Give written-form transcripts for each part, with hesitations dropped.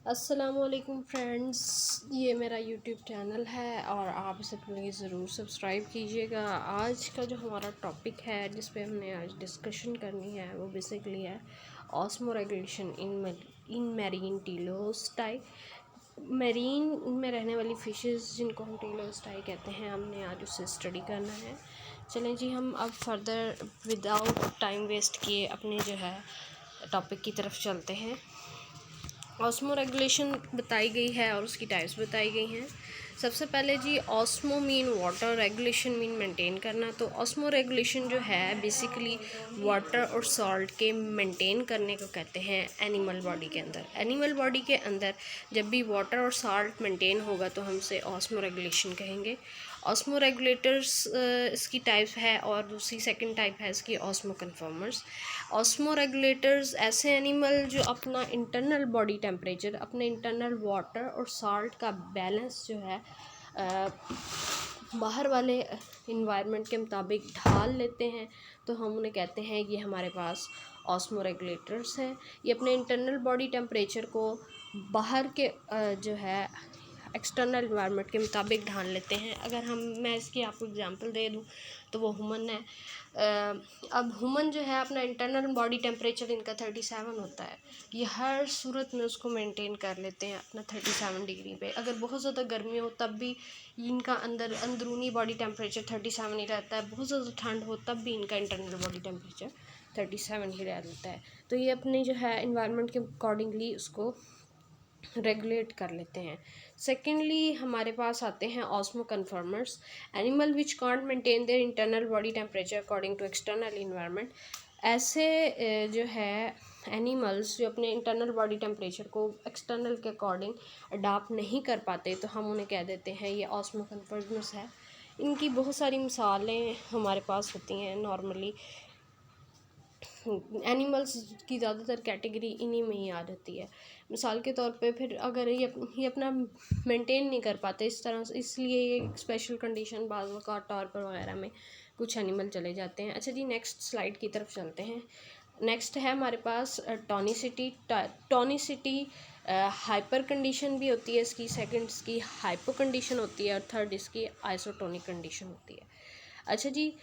अस्सलामुअलैकुम फ्रेंड्स, ये मेरा यूट्यूब चैनल है और आप इसे प्लीज़ ज़रूर सब्सक्राइब कीजिएगा। आज का जो हमारा टॉपिक है जिस पे हमने आज डिस्कशन करनी है वो बेसिकली है osmoregulation in marine teleostei. Marine में रहने वाली फ़िशेस जिनको हम टीलोस्टाई कहते हैं, हमने आज उससे स्टडी करना है। चलें जी, हम अब फर्दर विदाउट टाइम वेस्ट किए अपने जो है टॉपिक की तरफ चलते हैं। ऑस्मो रेगुलेशन बताई गई है और उसकी टाइप्स बताई गई हैं। सबसे पहले जी, osmo mean water, regulation mean maintain करना। तो ऑस्मो रेगुलेशन जो है बेसिकली वाटर और सॉल्ट के मेंटेन करने को कहते हैं एनिमल बॉडी के अंदर। एनिमल बॉडी के अंदर जब भी वाटर और सॉल्ट मेंटेन होगा तो हम उसे ऑस्मो रेगुलेशन कहेंगे। ऑस्मो रेगुलेटर्स इसकी टाइप है और दूसरी सेकंड टाइप है इसकी ऑस्मो कन्फर्मर्स। ऑस्मो रेगुलेटर्स ऐसे एनिमल जो अपना इंटरनल बॉडी टेम्परेचर, अपने इंटरनल वाटर और सॉल्ट का बैलेंस जो है बाहर वाले इन्वायरमेंट के मुताबिक ढाल लेते हैं, तो हम उन्हें कहते हैं ये हमारे पास ऑस्मो रेगुलेटर्स हैं। ये अपने इंटरनल बॉडी टेम्परेचर को बाहर के जो है एक्सटर्नल इन्वायरमेंट के मुताबिक ढाल लेते हैं। अगर मैं इसकी आपको एग्जांपल दे दूं तो वो ह्यूमन है। अब ह्यूमन जो है अपना इंटरनल बॉडी टेम्परेचर इनका 37 होता है। ये हर सूरत में उसको मेंटेन कर लेते हैं अपना 37 डिग्री पे। अगर बहुत ज़्यादा गर्मी हो तब भी इनका अंदरूनी बॉडी टेम्परेचर 37 ही रहता है। बहुत ज़्यादा ठंड हो तब भी इनका इंटरनल बॉडी टेम्परेचर 37 ही रहता है। तो ये अपनी जो है इन्वायरमेंट के अकॉर्डिंगली उसको रेगुलेट कर लेते हैं। सेकेंडली हमारे पास आते हैं osmoconformers, animal which can't maintain their internal body temperature according to external environment. ऐसे जो है एनिमल्स जो अपने इंटरनल बॉडी टेम्परेचर को एक्सटर्नल के अकॉर्डिंग अडाप्ट नहीं कर पाते, तो हम उन्हें कह देते हैं ये ऑस्मो कन्फर्मर्स है। इनकी बहुत सारी मिसालें हमारे पास होती हैं। नॉर्मली एनिमल्स की ज़्यादातर कैटेगरी इन्हीं में ही आ जाती है। मिसाल के तौर पे फिर अगर ये अपना मेंटेन नहीं कर पाते इस तरह से, इसलिए ये स्पेशल कंडीशन बाज़ वक़्त टॉर पर वगैरह में कुछ एनिमल चले जाते हैं। अच्छा जी, नेक्स्ट स्लाइड की तरफ चलते हैं। नेक्स्ट है हमारे पास टॉनिसिटी। टॉनिसिटी हाइपर कंडीशन भी होती है इसकी, सेकंड इसकी हाइपो कंडीशन होती है और थर्ड इसकी आइसोटोनिक कंडीशन होती है। अच्छा जी,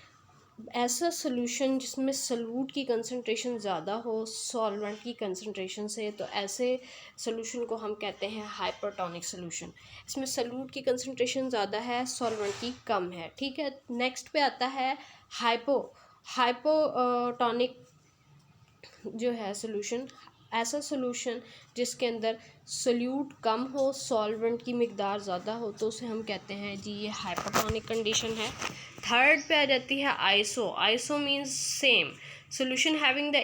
ऐसा सोल्यूशन जिसमें सॉल्यूट की कंसंट्रेशन ज़्यादा हो सॉल्वेंट की कंसंट्रेशन से, तो ऐसे सोल्यूशन को हम कहते हैं हाइपरटोनिक सोल्यूशन। इसमें सॉल्यूट की कंसंट्रेशन ज़्यादा है, सॉल्वेंट की कम है। ठीक है, नेक्स्ट पे आता है हाइपोटोनिक जो है सोल्यूशन। ऐसा सोल्यूशन जिसके अंदर सोल्यूट कम हो, सॉल्वेंट की मिकदार ज़्यादा हो, तो उसे हम कहते हैं जी ये हाइपोटोनिक कंडीशन है। थर्ड पे आ जाती है iso. Iso means same solution having the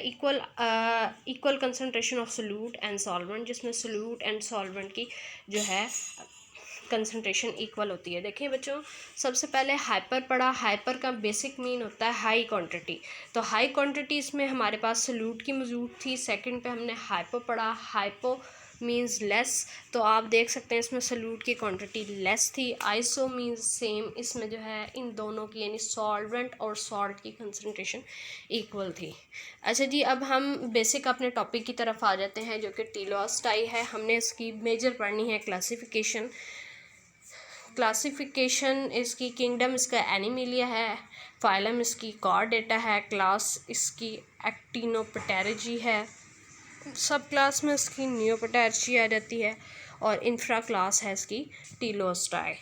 equal concentration of solute and solvent, जिसमें सोल्यूट एंड सॉल्वेंट की जो है कंसंट्रेशन इक्वल होती है। देखिए बच्चों, सबसे पहले हाइपर पढ़ा। हाइपर का बेसिक मीन होता है हाई क्वांटिटी। तो हाई क्वांटिटी इसमें हमारे पास सॉल्यूट की मौजूद थी। सेकंड पे हमने हाइपो पढ़ा। हाइपो मीन्स लेस, तो आप देख सकते हैं इसमें सॉल्यूट की क्वांटिटी लेस थी। आइसो मीन्स सेम, इसमें जो है इन दोनों की यानी सॉल्वेंट और सॉल्ट की कंसंट्रेशन इक्वल थी। अच्छा जी, अब हम बेसिक अपने टॉपिक की तरफ आ जाते हैं जो कि टीलोस्टाई है। हमने इसकी मेजर पढ़नी है क्लासिफिकेशन। क्लासिफिकेशन इसकी, किंगडम इसका एनिमिलिया है, फाइलम इसकी कॉर्डेटा है, क्लास इसकी एक्टिनोप्टेरिजी है, सब क्लास में इसकी नियोप्टेरिजी आ जाती है और इंफ्रा क्लास है इसकी टीलोस्टाई।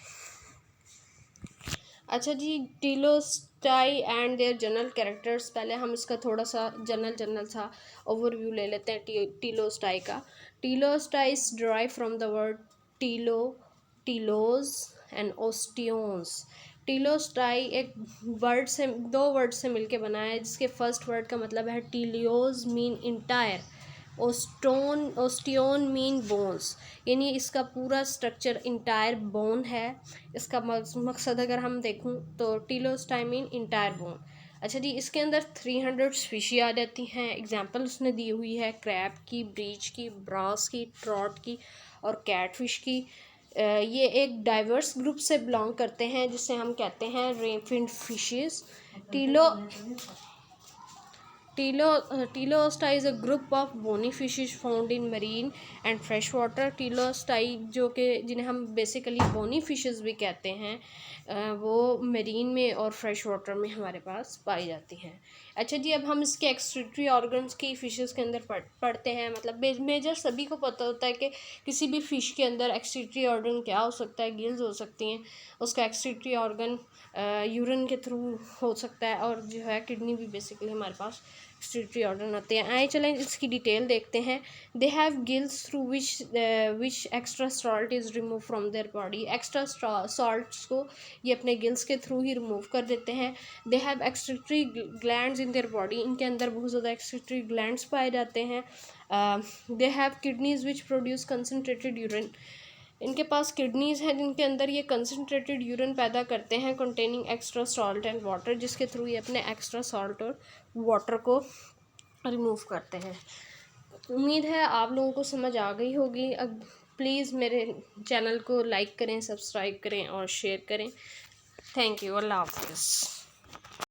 अच्छा जी, टीलोस्टाई एंड देयर जनरल कैरेक्टर्स। पहले हम इसका थोड़ा सा जनरल सा ओवरव्यू ले लेते हैं टीलोस्टाई का। Teleostei is derive from the word teleos and osteons. Teleostei एक दो वर्ड से मिलके बना है, जिसके फर्स्ट वर्ड का मतलब है टीलियोज मीन इंटायर, ओस्टियोन मीन बोन्स, यानी इसका पूरा स्ट्रक्चर इंटायर बोन है। इसका मकसद अगर हम देखूं तो टीलोस्टाई मीन इंटायर बोन। अच्छा जी, इसके अंदर 300 स्पीशी आ जाती हैं। एग्जांपल उसने दी हुई है क्रैब की, ब्रीच की, ब्रास की, ट्रॉट की और कैटफिश की। ये एक डाइवर्स ग्रुप से बिलोंग करते हैं जिसे हम कहते हैं rayfin fishes. Teleo teleosta is a group of bony fishes found in marine and fresh water. Teleostei जो कि जिन्हें हम बेसिकली बोनी फिशेज भी कहते हैं, वो मरीन में और फ्रेश वाटर में हमारे पास पाई जाती हैं। अच्छा जी, अब हम इसके एक्सक्रीटरी ऑर्गन्स की फ़िशेज़ के अंदर पढ़ते हैं। मतलब मेजर सभी को पता होता है कि किसी भी फ़िश के अंदर एक्सक्रीटरी ऑर्गन क्या हो सकता है, गिल्स हो सकती हैं, उसका एक्सक्रीटरी ऑर्गन यूरिन के थ्रू हो सकता है, और जो है किडनी भी बेसिकली हमारे पास एक्सक्रीटरी ऑर्गन होते हैं। आए चलें इसकी डिटेल देखते हैं। They have gills through which extra salt is remove from their body. Extra salts को ये अपने गिल्स के थ्रू ही रिमूव कर देते हैं। They have excretory glands in their body. इनके अंदर बहुत ज़्यादा एक्सक्रीटरी ग्लैंड्स पाए जाते हैं। They have kidneys which produce concentrated urine. इनके पास किडनीज़ हैं जिनके अंदर ये कंसनट्रेटेड यूरिन पैदा करते हैं containing extra salt and water, जिसके थ्रू ये अपने एक्स्ट्रा सॉल्ट और वाटर को रिमूव करते हैं। उम्मीद है आप लोगों को समझ आ गई होगी। अब प्लीज़ मेरे चैनल को लाइक करें, सब्सक्राइब करें और शेयर करें। Thank you. अल्लाह हाफ़िज़।